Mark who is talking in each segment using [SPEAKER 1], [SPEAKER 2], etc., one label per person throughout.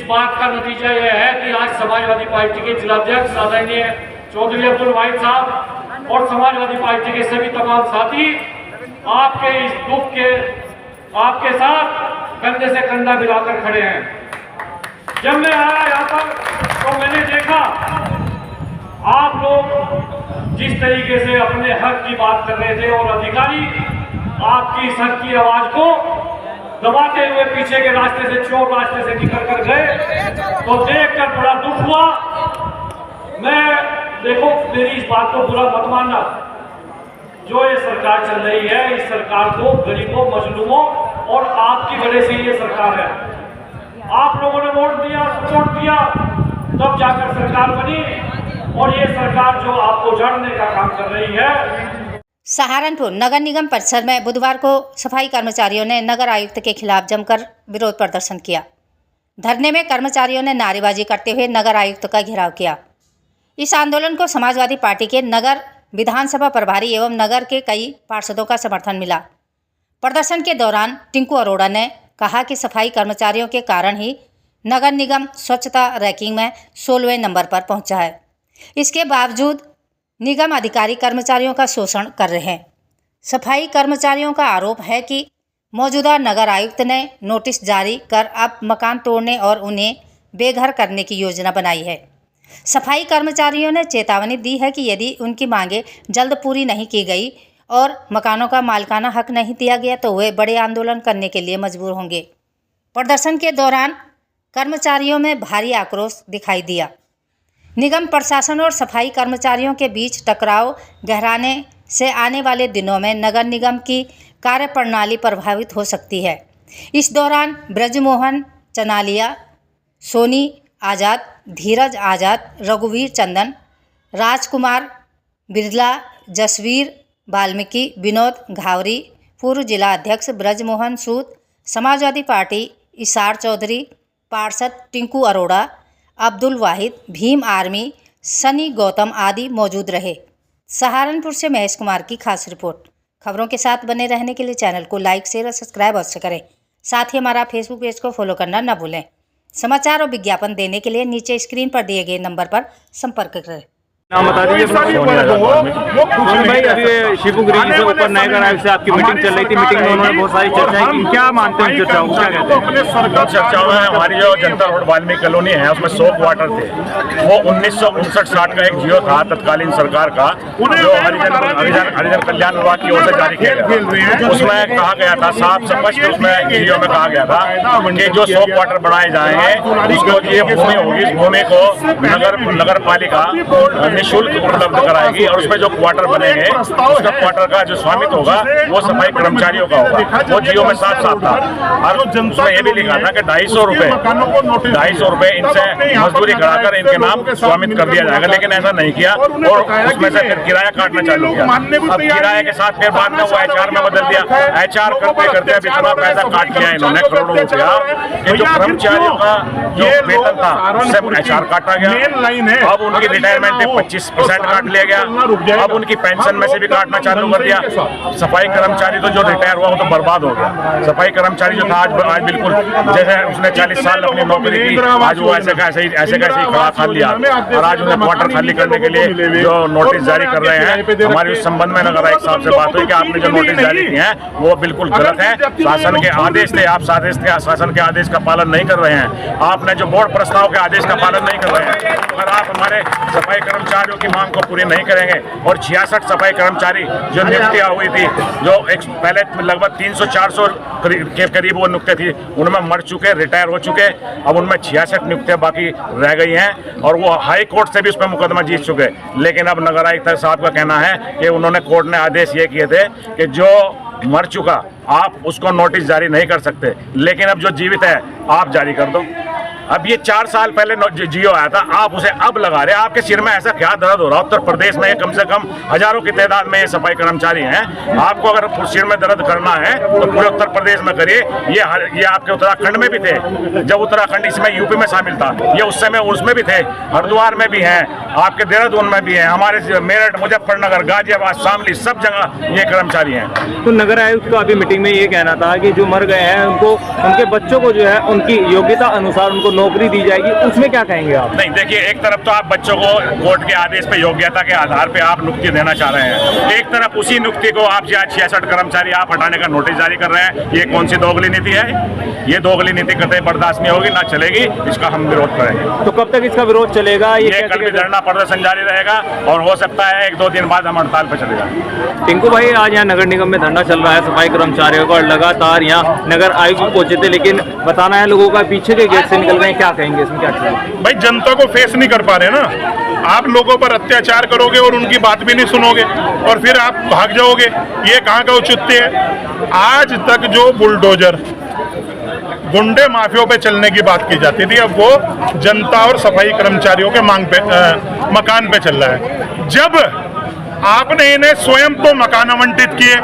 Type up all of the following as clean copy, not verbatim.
[SPEAKER 1] बात का नतीजा यह है कि आज समाजवादी पार्टी के जिलाध्यक्ष आदरणीय चौधरी अब्दुल वाहिद साहब और समाजवादी पार्टी के सभी तमाम साथी आपके इस दुख के आपके साथ कंधे से कंधा मिलाकर खड़े हैं। जब मैं आया यहाँ पर तो मैंने देखा आप लोग जिस तरीके से अपने हक की बात कर रहे थे और अधिकारी आपकी इस हक की आवाज को दबाते हुए पीछे के रास्ते से चोर रास्ते से निकल कर गए तो देखकर बड़ा दुख हुआ। मैं देखो मेरी इस बात को बुरा मत मानना, जो ये सरकार चल रही है इस सरकार को गरीबों मजलूमों और आपकी वजह से ये सरकार है। आप लोगों ने वोट दिया, सपोर्ट दिया, तब जाकर सरकार बनी और ये सरकार जो आपको जड़ने का काम कर रही है।
[SPEAKER 2] सहारनपुर नगर निगम परिसर में बुधवार को सफाई कर्मचारियों ने नगर आयुक्त के खिलाफ जमकर विरोध प्रदर्शन किया। धरने में कर्मचारियों ने नारेबाजी करते हुए नगर आयुक्त का घेराव किया। इस आंदोलन को समाजवादी पार्टी के नगर विधानसभा प्रभारी एवं नगर के कई पार्षदों का समर्थन मिला। प्रदर्शन के दौरान टिंकू अरोड़ा ने कहा कि सफाई कर्मचारियों के कारण ही नगर निगम स्वच्छता रैंकिंग में 16वें नंबर पर पहुंचा है। इसके बावजूद निगम अधिकारी कर्मचारियों का शोषण कर रहे हैं। सफाई कर्मचारियों का आरोप है कि मौजूदा नगर आयुक्त ने नोटिस जारी कर अब मकान तोड़ने और उन्हें बेघर करने की योजना बनाई है। सफाई कर्मचारियों ने चेतावनी दी है कि यदि उनकी मांगें जल्द पूरी नहीं की गई और मकानों का मालिकाना हक नहीं दिया गया तो वे बड़े आंदोलन करने के लिए मजबूर होंगे। प्रदर्शन के दौरान कर्मचारियों में भारी आक्रोश दिखाई दिया। निगम प्रशासन और सफाई कर्मचारियों के बीच टकराव गहराने से आने वाले दिनों में नगर निगम की कार्यप्रणाली प्रभावित हो सकती है। इस दौरान ब्रजमोहन चनालिया, सोनी आज़ाद, धीरज आज़ाद, रघुवीर चंदन, राजकुमार बिरला, जसवीर वाल्मीकि, विनोद घावरी, पूर्व जिला अध्यक्ष ब्रजमोहन सूद, समाजवादी पार्टी इसार चौधरी, पार्षद टिंकू अरोड़ा, अब्दुल वाहिद, भीम आर्मी, सनी गौतम आदि मौजूद रहे। सहारनपुर से महेश कुमार की खास रिपोर्ट। खबरों के साथ बने रहने के लिए चैनल को लाइक, शेयर और सब्सक्राइब अवश्य करें। साथ ही हमारा फेसबुक पेज को फॉलो करना न भूलें। समाचार और विज्ञापन देने के लिए नीचे स्क्रीन पर दिए गए नंबर पर संपर्क करें।
[SPEAKER 3] नाम बता दीजिए। भाई अभी शिवपुरी जी से ऊपर नगर आयुक्त से आपकी मीटिंग चल रही थी। मीटिंग में उन्होंने बहुत सारी चर्चाएं की। क्या मानते हैं चर्चाओं को, क्या कहते हैं?
[SPEAKER 4] चर्चाओं में हमारी जो जनता रोड वाल्मीकि कॉलोनी है उसमें 100 क्वार्टर थे। वो 1959-60 का एक जियो था तत्कालीन सरकार का, जो हरिजन कल्याण विभाग की ओर से जारी किया गया। उसमें कहा गया था साफ स्पष्ट, उसमें जियो में कहा गया था कि जो 100 क्वार्टर बनाए जाएंगे उसको ये भूमि होगी, इस भूमि को नगर पालिका निःशुल्क उपलब्ध कराएगी और उसमें जो क्वार्टर बनेंगे उसका क्वार्टर का जो स्वामित्व होगा वो सफाई कर्मचारियों का होगा। वो जियो में साफ था और उसमें ये भी लिखा था कि 250 रुपए इनसे मजदूरी कराकर इनके नाम स्वामित्व कर दिया जाएगा, लेकिन ऐसा नहीं किया और उसमें से फिर किराया काटना चालू किया। अब किराए के साथ फिर बाद में वो HR में बदल दिया। HR करते करते अब इतना पैसा काट लिया इन्होंने, करोड़ों रुपया, कि जो कर्मचारियों का जो वेतन था उससे HR काटा गया। अब उनकी रिटायरमेंट 25% काट लिया गया। अब उनकी पेंशन में से भी काटना चालू कर दिया। सफाई कर्मचारी तो जो रिटायर हुआ वो तो बर्बाद हो गया। सफाई कर्मचारी जो था आज बिल्कुल जैसे उसने 40 साल अपनी नौकरी की, आज वो ऐसे कैसे ही खड़ा खाली लिया और आज उन्हें क्वार्टर खाली करने के लिए जो नोटिस जारी कर रहे हैं। हमारी उस संबंध में नगर आयुक्त साहब से बात हुई कि आपने जो नोटिस जारी किए हैं वो बिल्कुल गलत है। शासन के आदेश थे, आप शासन के आदेश का पालन नहीं कर रहे हैं। आपने जो बोर्ड प्रस्ताव के आदेश का पालन नहीं कर रहे हैं। अगर आप हमारे सफाई कर्मचारियों की मांग को पूरी नहीं करेंगे और 66 सफाई कर्मचारी जो नियुक्तियां हुई थी, जो पहले लगभग 300-400 के करीब वो नियुक्तियां थी, उनमें मर चुके, रिटायर हो चुके। अब उनमें 66 नियुक्तियां बाकी रह गई हैं और वो हाई कोर्ट से भी उस पर मुकदमा जीत चुके। लेकिन अब नगर आयुक्त साहब का कहना है कि उन्होंने कोर्ट ने आदेश ये किए थे कि जो मर चुका आप उसको नोटिस जारी नहीं कर सकते, लेकिन अब जो जीवित है आप जारी कर दो। अब ये 4 साल पहले जियो आया था, आप उसे अब लगा रहे। आपके सिर में ऐसा क्या दर्द हो रहा? उत्तर प्रदेश में कम से कम हजारों की तादाद में ये सफाई कर्मचारी हैं। आपको अगर सिर में दर्द करना है तो पूरे उत्तर प्रदेश में करिए। ये आपके उत्तराखंड में भी थे, जब उत्तराखंड इसमें यूपी में शामिल था, ये उस समय उसमें भी थे, हरिद्वार में भी हैं, आपके देहरादून में भी हैं, हमारे मेरठ, मुजफ्फरनगर, गाजियाबाद, शामली, सब जगह ये कर्मचारी हैं।
[SPEAKER 3] तो नगर आयुक्त का अभी मीटिंग में ये कहना था कि जो मर गए हैं उनको, उनके बच्चों को जो है उनकी योग्यता अनुसार उनको नौकरी दी जाएगी, उसमें क्या कहेंगे आप?
[SPEAKER 4] नहीं, देखिए, एक तरफ तो आप बच्चों को कोर्ट के आदेश पे योग्यता के आधार पे आप नियुक्ति देना चाह रहे हैं, एक तरफ उसी नियुक्ति को आप जो 66 कर्मचारी आप हटाने का नोटिस जारी कर रहे हैं। ये कौन सी दोगली नीति है? ये दोगली नीति कतई बर्दाश्त नहीं होगी, ना चलेगी। इसका हम विरोध करेंगे।
[SPEAKER 3] तो कब तक इसका विरोध चलेगा?
[SPEAKER 4] ये कल भी धरना प्रदर्शन जारी रहेगा और हो सकता है 1-2 दिन बाद हम हड़ताल पर चले जाएंगे।
[SPEAKER 3] टिंकू भाई, आज यहाँ नगर निगम में धरना चल रहा है सफाई कर्मचारियों का और लगातार यहाँ नगर आयुक्त पहुंचे थे, लेकिन बताना है लोगों का पीछे के गेट से निकल रहे हैं, क्या कहेंगे इसमें? क्या कहेंगे
[SPEAKER 5] भाई, जनता को फेस नहीं कर पा रहे ना। आप लोगों पर अत्याचार करोगे और उनकी बात भी नहीं सुनोगे और फिर आप भाग जाओगे, ये कहाँ का औचित्य है? आज तक जो बुलडोजर गुंडे माफियों पे चलने की बात की जाती थी, अब वो जनता और सफाई कर्मचारियों के मकान पे चल रहा है। जब आपने इन्हें स्वयं तो मकान आवंटित किए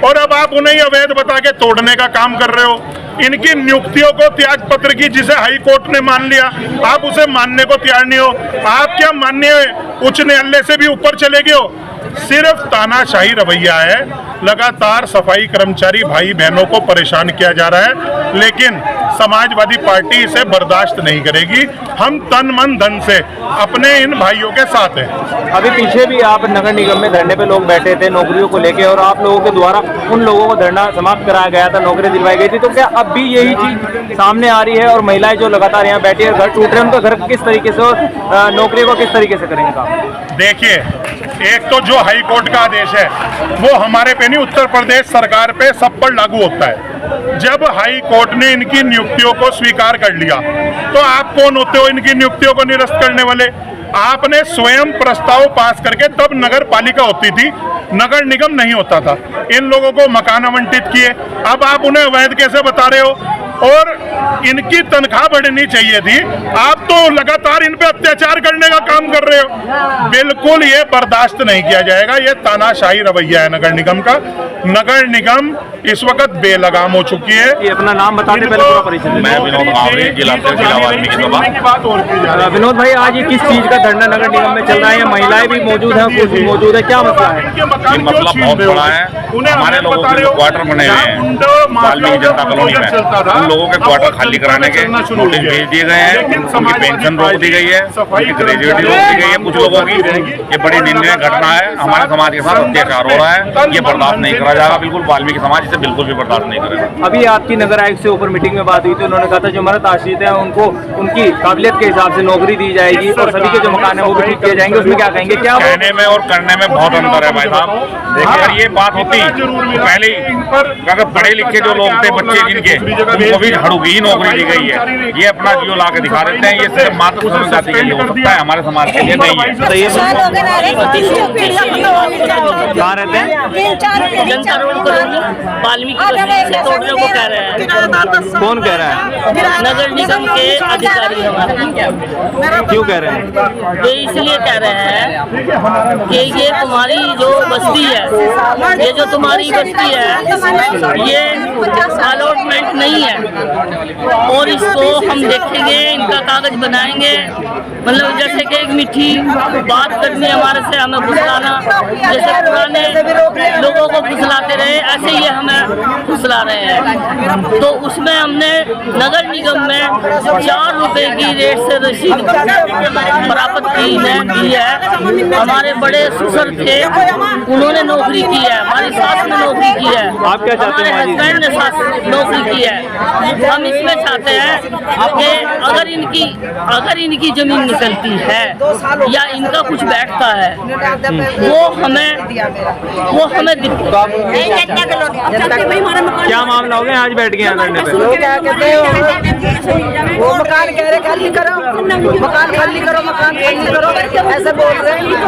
[SPEAKER 5] और अब आप उन्हें अवैध बता के तोड़ने का काम कर रहे हो। इनकी नियुक्तियों को त्याग पत्र की, जिसे हाई कोर्ट ने मान लिया, आप उसे मानने को तैयार नहीं हो। आप क्या माननीय उच्च न्यायालय से भी ऊपर चले गए हो? सिर्फ तानाशाही रवैया है। लगातार सफाई कर्मचारी भाई बहनों को परेशान किया जा रहा है, लेकिन समाजवादी पार्टी इसे बर्दाश्त नहीं करेगी। हम तन मन धन से अपने इन भाइयों के साथ हैं।
[SPEAKER 3] अभी पीछे भी आप नगर निगम में धरने पे लोग बैठे थे नौकरियों को लेके, और आप लोगों के द्वारा उन लोगों को धरना समाप्त कराया गया था, नौकरी दिलवाई गई थी। तो क्या अब भी यही चीज सामने आ रही है और महिलाएं जो लगातार यहाँ बैठी है, घर टूट रहे हैं, उनका घर किस तरीके से और नौकरी को किस तरीके से करेंगे काम?
[SPEAKER 5] देखिए, एक तो जो हाई कोर्ट का आदेश है वो हमारे पे नहीं, उत्तर प्रदेश सरकार पे सब पर लागू होता है। जब हाई कोर्ट ने इनकी नियुक्तियों को स्वीकार कर लिया तो आप कौन होते हो इनकी नियुक्तियों को निरस्त करने वाले? आपने स्वयं प्रस्ताव पास करके तब नगर पालिका होती थी, नगर निगम नहीं होता था। इन लोगों को मकान आवंटित किए, अब आप उन्हें अवैध कैसे बता रहे हो? और इनकी तनख्वाह बढ़नी चाहिए थी, आप तो लगातार इन पे अत्याचार करने का काम कर रहे हो। बिल्कुल ये बर्दाश्त नहीं किया जाएगा। ये तानाशाही रवैया है नगर निगम का। नगर निगम इस वक्त बेलगाम हो चुकी है।
[SPEAKER 3] ये अपना नाम बताते पहले पूरा परिचय।
[SPEAKER 6] मैं विनोद गावड़े, जिला वाल्मीकि सभा।
[SPEAKER 3] विनोद भाई, आज ये किस चीज का धरना नगर निगम में चल रहा है? महिलाएं भी मौजूद है, कुछ भी मौजूद है, क्या मसला है?
[SPEAKER 6] ये मसला बहुत बड़ा है। हमारे लोगों के जो क्वार्टर बने हुए हैं वाल्मीकि जनता कॉलोनी में, उन लोगों के क्वार्टर खाली कराने के नोटिस भेज दिए गए हैं। उनकी पेंशन रोक दी गई है, उनकी ग्रेजुएटी रोक दी गई है कुछ लोगों की। ये बड़ी निंदनीय घटना है। हमारे समाज के साथ अत्याचार हो रहा है, ये बर्दाश्त नहीं करा जाएगा। बिल्कुल वाल्मीकि समाज इसे बिल्कुल भी बर्दाश्त नहीं करेगा।
[SPEAKER 3] अभी आपकी नगर आयुक्त से ऊपर मीटिंग में बात हुई थी, उन्होंने कहा था जो मरद आश्रित है उनको उनकी काबिलियत के हिसाब से नौकरी दी जाएगी और सभी के जो मकान है वो भी ठीक किए जाएंगे। उसमें क्या कहेंगे? क्या
[SPEAKER 6] कहने में और करने में बहुत अंतर है भाई साहब। देखिए, अगर ये बात होती तो पहले अगर पढ़े लिखे जो लोग थे बच्चे जिनके, उनको भी हड़ूगी ही नौकरी दी गई है। ये अपना जियो ला के दिखा देते हैं। ये सिर्फ मात्र उस जाति के लिए हो सकता है, हमारे समाज के लिए नहीं है।
[SPEAKER 3] कहाँ रहते हैं?
[SPEAKER 7] जनता रोड वाल्मीकि से तोड़ने को कह रहे हैं।
[SPEAKER 3] कौन कह रहा है?
[SPEAKER 7] नगर निगम के अधिकारी हमारे।
[SPEAKER 3] क्यों कह रहे हैं?
[SPEAKER 7] ये इसलिए कह रहे हैं कि ये तुम्हारी जो बस्ती है, ये जो तुम्हारी बस्ती है, ये अलॉटमेंट नहीं है और इसको हम देखेंगे, इनका कागज बनाएंगे। मतलब जैसे कि एक मीठी बात करनी हमारे से, हमें फुसलाना, जैसे पुराने लोगों को फुसलाते रहे ऐसे ही हमें फुसला रहे हैं। तो उसमें हमने नगर निगम में 4 रुपए की रेट से रसीद प्राप्त की है। हमारे बड़े ससुर थे, उन्होंने नौकरी की है, हमारी सास ने नौकरी की है,
[SPEAKER 3] आप क्या चाहते हैं?
[SPEAKER 7] हमारे हस्बैंड ने सास नौकरी की है। हम इसमें चाहते हैं कि अगर इनकी जमीन निकलती है या इनका कुछ बैठता है वो हमें
[SPEAKER 3] क्या मामला हो गया आज बैठ गए यहाँ धरने पे?
[SPEAKER 8] क्या कहते हैं वो मकान कह रहे खाली करो, मकान खाली करो, मकान खाली करो, ऐसे बोल रहे हैं।